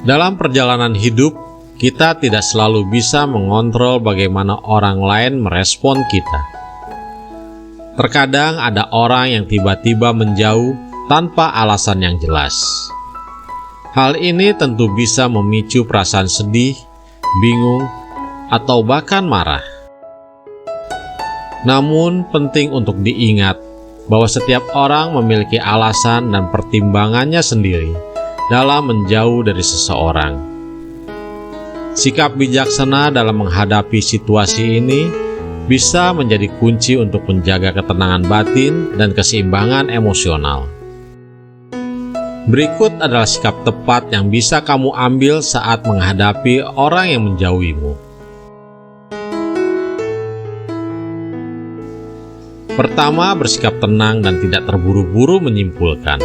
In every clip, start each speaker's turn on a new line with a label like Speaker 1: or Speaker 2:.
Speaker 1: Dalam perjalanan hidup, kita tidak selalu bisa mengontrol bagaimana orang lain merespon kita. Terkadang ada orang yang tiba-tiba menjauh tanpa alasan yang jelas. Hal ini tentu bisa memicu perasaan sedih, bingung, atau bahkan marah. Namun penting untuk diingat bahwa setiap orang memiliki alasan dan pertimbangannya sendiri dalam menjauh dari seseorang. Sikap bijaksana dalam menghadapi situasi ini bisa menjadi kunci untuk menjaga ketenangan batin dan keseimbangan emosional. Berikut adalah sikap tepat yang bisa kamu ambil saat menghadapi orang yang menjauhimu. Pertama, bersikap tenang dan tidak terburu-buru menyimpulkan.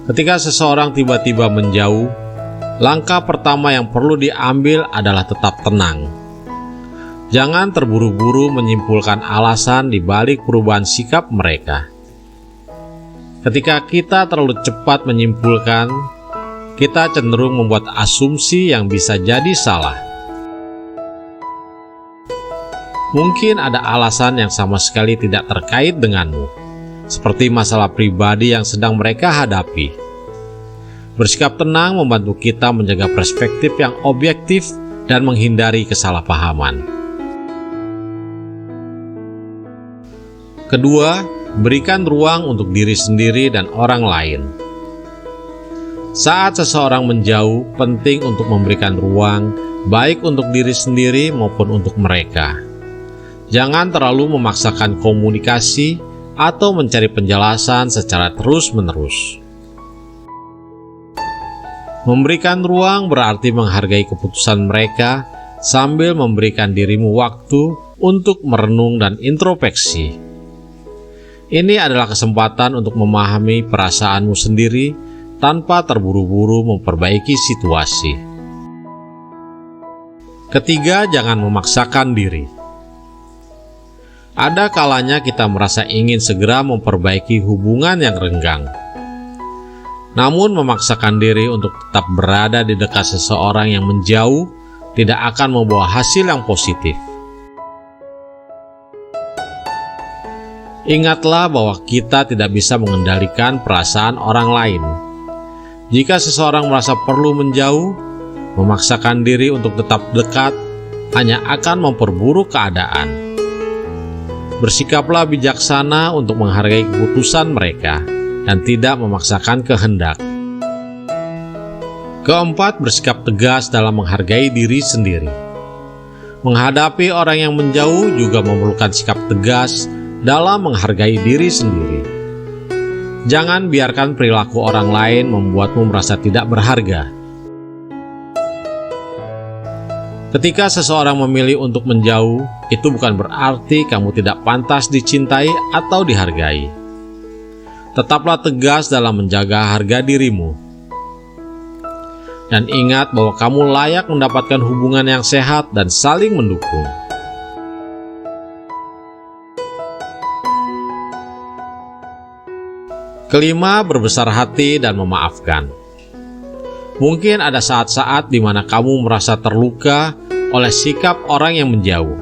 Speaker 1: Ketika seseorang tiba-tiba menjauh, langkah pertama yang perlu diambil adalah tetap tenang. Jangan terburu-buru menyimpulkan alasan di balik perubahan sikap mereka. Ketika kita terlalu cepat menyimpulkan, kita cenderung membuat asumsi yang bisa jadi salah. Mungkin ada alasan yang sama sekali tidak terkait denganmu, seperti masalah pribadi yang sedang mereka hadapi. Bersikap tenang membantu kita menjaga perspektif yang objektif dan menghindari kesalahpahaman. Kedua, berikan ruang untuk diri sendiri dan orang lain. Saat seseorang menjauh, penting untuk memberikan ruang, baik untuk diri sendiri maupun untuk mereka. Jangan terlalu memaksakan komunikasi atau mencari penjelasan secara terus-menerus. Memberikan ruang berarti menghargai keputusan mereka sambil memberikan dirimu waktu untuk merenung dan introspeksi. Ini adalah kesempatan untuk memahami perasaanmu sendiri tanpa terburu-buru memperbaiki situasi. Ketiga, jangan memaksakan diri. Ada kalanya kita merasa ingin segera memperbaiki hubungan yang renggang. Namun memaksakan diri untuk tetap berada di dekat seseorang yang menjauh tidak akan membawa hasil yang positif. Ingatlah bahwa kita tidak bisa mengendalikan perasaan orang lain. Jika seseorang merasa perlu menjauh, memaksakan diri untuk tetap dekat hanya akan memperburuk keadaan. Bersikaplah bijaksana untuk menghargai keputusan mereka dan tidak memaksakan kehendak. Keempat, bersikap tegas dalam menghargai diri sendiri. Menghadapi orang yang menjauh juga memerlukan sikap tegas dalam menghargai diri sendiri. Jangan biarkan perilaku orang lain membuatmu merasa tidak berharga. Ketika seseorang memilih untuk menjauh, itu bukan berarti kamu tidak pantas dicintai atau dihargai. Tetaplah tegas dalam menjaga harga dirimu. Dan ingat bahwa kamu layak mendapatkan hubungan yang sehat dan saling mendukung. Kelima, berbesar hati dan memaafkan. Mungkin ada saat-saat di mana kamu merasa terluka oleh sikap orang yang menjauh.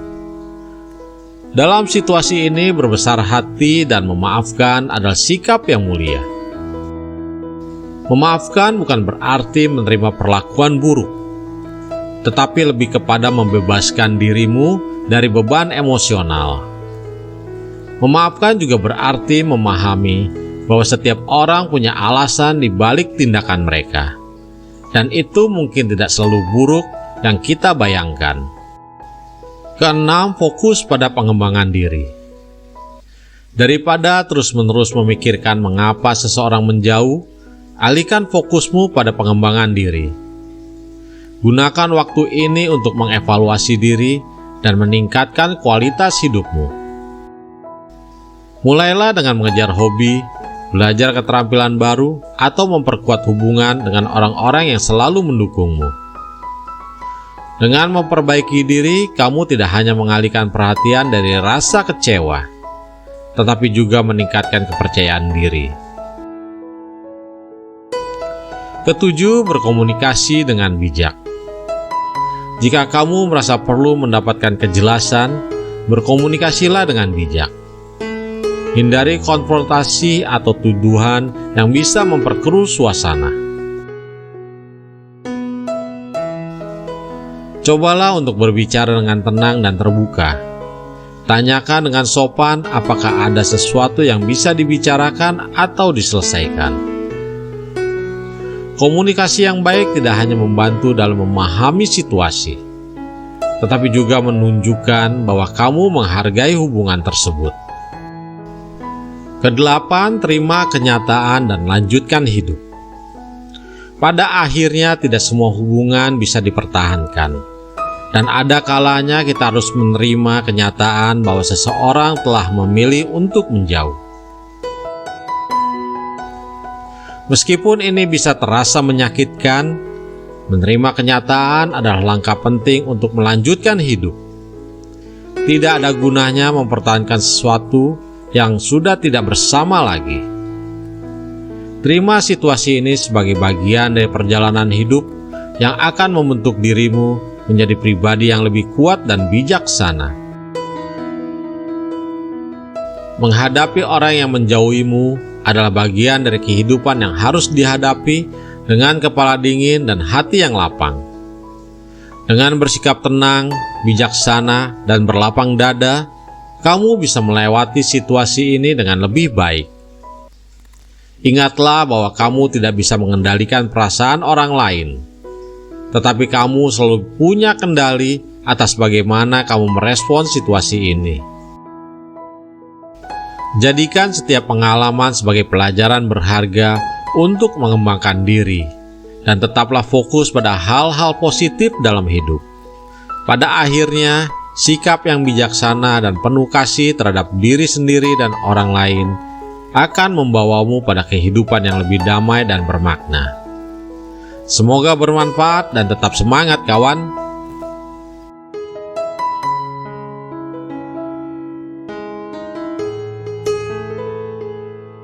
Speaker 1: Dalam situasi ini, berbesar hati dan memaafkan adalah sikap yang mulia. Memaafkan bukan berarti menerima perlakuan buruk, tetapi lebih kepada membebaskan dirimu dari beban emosional. Memaafkan juga berarti memahami bahwa setiap orang punya alasan di balik tindakan mereka, dan itu mungkin tidak selalu buruk yang kita bayangkan. Keenam, fokus pada pengembangan diri. Daripada terus-menerus memikirkan mengapa seseorang menjauh, alihkan fokusmu pada pengembangan diri. Gunakan waktu ini untuk mengevaluasi diri dan meningkatkan kualitas hidupmu. Mulailah dengan mengejar hobi, belajar keterampilan baru, atau memperkuat hubungan dengan orang-orang yang selalu mendukungmu. Dengan memperbaiki diri, kamu tidak hanya mengalihkan perhatian dari rasa kecewa, tetapi juga meningkatkan kepercayaan diri. Ketujuh, berkomunikasi dengan bijak. Jika kamu merasa perlu mendapatkan kejelasan, berkomunikasilah dengan bijak. Hindari konfrontasi atau tuduhan yang bisa memperkeruh suasana. Cobalah untuk berbicara dengan tenang dan terbuka. Tanyakan dengan sopan apakah ada sesuatu yang bisa dibicarakan atau diselesaikan. Komunikasi yang baik tidak hanya membantu dalam memahami situasi, tetapi juga menunjukkan bahwa kamu menghargai hubungan tersebut. Kedelapan, terima kenyataan dan lanjutkan hidup. Pada akhirnya tidak semua hubungan bisa dipertahankan. Dan ada kalanya kita harus menerima kenyataan bahwa seseorang telah memilih untuk menjauh. Meskipun ini bisa terasa menyakitkan, menerima kenyataan adalah langkah penting untuk melanjutkan hidup. Tidak ada gunanya mempertahankan sesuatu yang sudah tidak bersama lagi. Terima situasi ini sebagai bagian dari perjalanan hidup yang akan membentuk dirimu menjadi pribadi yang lebih kuat dan bijaksana. Menghadapi orang yang menjauhimu adalah bagian dari kehidupan yang harus dihadapi dengan kepala dingin dan hati yang lapang. Dengan bersikap tenang, bijaksana, dan berlapang dada, kamu bisa melewati situasi ini dengan lebih baik. Ingatlah bahwa kamu tidak bisa mengendalikan perasaan orang lain, tetapi kamu selalu punya kendali atas bagaimana kamu merespons situasi ini. Jadikan setiap pengalaman sebagai pelajaran berharga untuk mengembangkan diri, dan tetaplah fokus pada hal-hal positif dalam hidup. Pada akhirnya, sikap yang bijaksana dan penuh kasih terhadap diri sendiri dan orang lain akan membawamu pada kehidupan yang lebih damai dan bermakna. Semoga bermanfaat dan tetap semangat kawan.